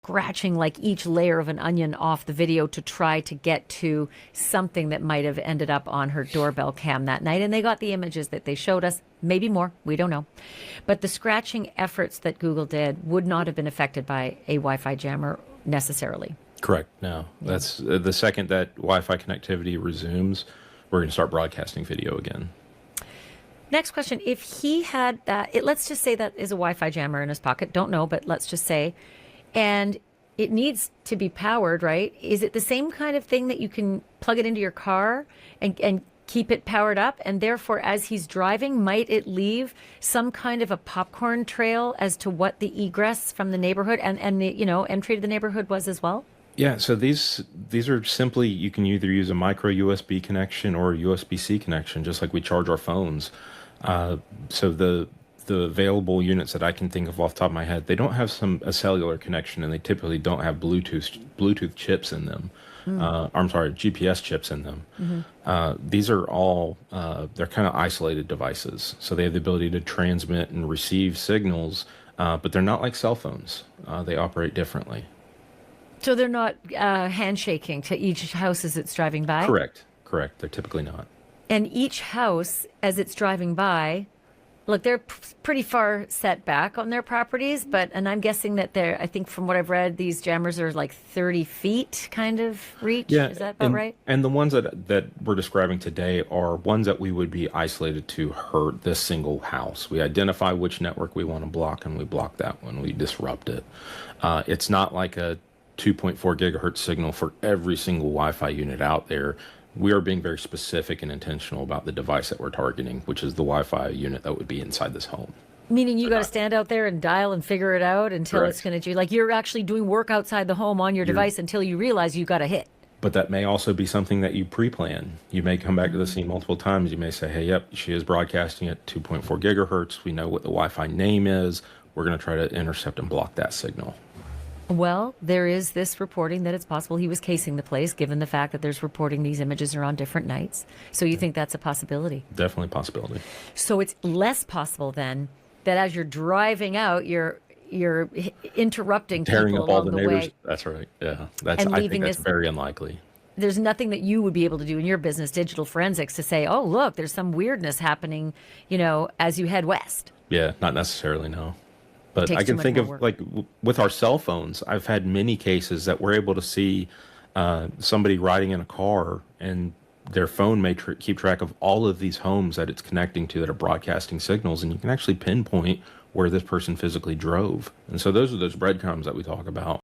scratching like each layer of an onion off the video to try to get to something that might have ended up on her doorbell cam that night. And they got the images that they showed us, maybe more, we don't know. But the scratching efforts that Google did would not have been affected by a Wi-Fi jammer necessarily. Correct. No, that's the second that Wi-Fi connectivity resumes, we're going to start broadcasting video again. Next question. If he had that, let's just say that is a Wi-Fi jammer in his pocket. Don't know, but let's just say. And it needs to be powered, right? Is it the same kind of thing that you can plug it into your car and keep it powered up? And therefore, as he's driving, might it leave some kind of a popcorn trail as to what the egress from the neighborhood and the, entry to the neighborhood was as well? Yeah, so these are simply, you can either use a micro USB connection or a USB-C connection, just like we charge our phones. So the available units that I can think of off the top of my head, they don't have a cellular connection, and they typically don't have Bluetooth chips in them. I'm sorry, GPS chips in them. These are all, they're kind of isolated devices. So they have the ability to transmit and receive signals, but they're not like cell phones. They operate differently. So they're not handshaking to each house as it's driving by? Correct. They're typically not. And each house, as it's driving by, look, they're pretty far set back on their properties, and I'm guessing that I think from what I've read, these jammers are like 30 feet kind of reach. Yeah, is that about right? And the ones that we're describing today are ones that we would be isolated to hurt this single house. We identify which network we want to block, and we block that one. We disrupt it. It's not like a 2.4 gigahertz signal for every single Wi-Fi unit out there. We are being very specific and intentional about the device that we're targeting, which is the Wi-Fi unit that would be inside this home. Meaning you got to stand out there and dial and figure it out until It's going to do, like you're actually doing work outside the home on your device until you realize you got a hit. But that may also be something that you pre-plan. You may come back to the scene multiple times. You may say, hey, yep, she is broadcasting at 2.4 gigahertz. We know what the Wi-Fi name is. We're going to try to intercept and block that signal. Well, there is this reporting that it's possible he was casing the place, given the fact that there's reporting these images are on different nights. So you think that's a possibility? Definitely a possibility. So it's less possible then that as you're driving out, you're interrupting tearing people up all along the the neighbors. way. That's right. Yeah, I think that's very unlikely. There's nothing that you would be able to do in your business, digital forensics, to say, oh, look, there's some weirdness happening, as you head west. Yeah, not necessarily, no. But I can think of, like, with our cell phones, I've had many cases that we're able to see somebody riding in a car, and their phone may keep track of all of these homes that it's connecting to that are broadcasting signals, and you can actually pinpoint where this person physically drove. And so those are those breadcrumbs that we talk about.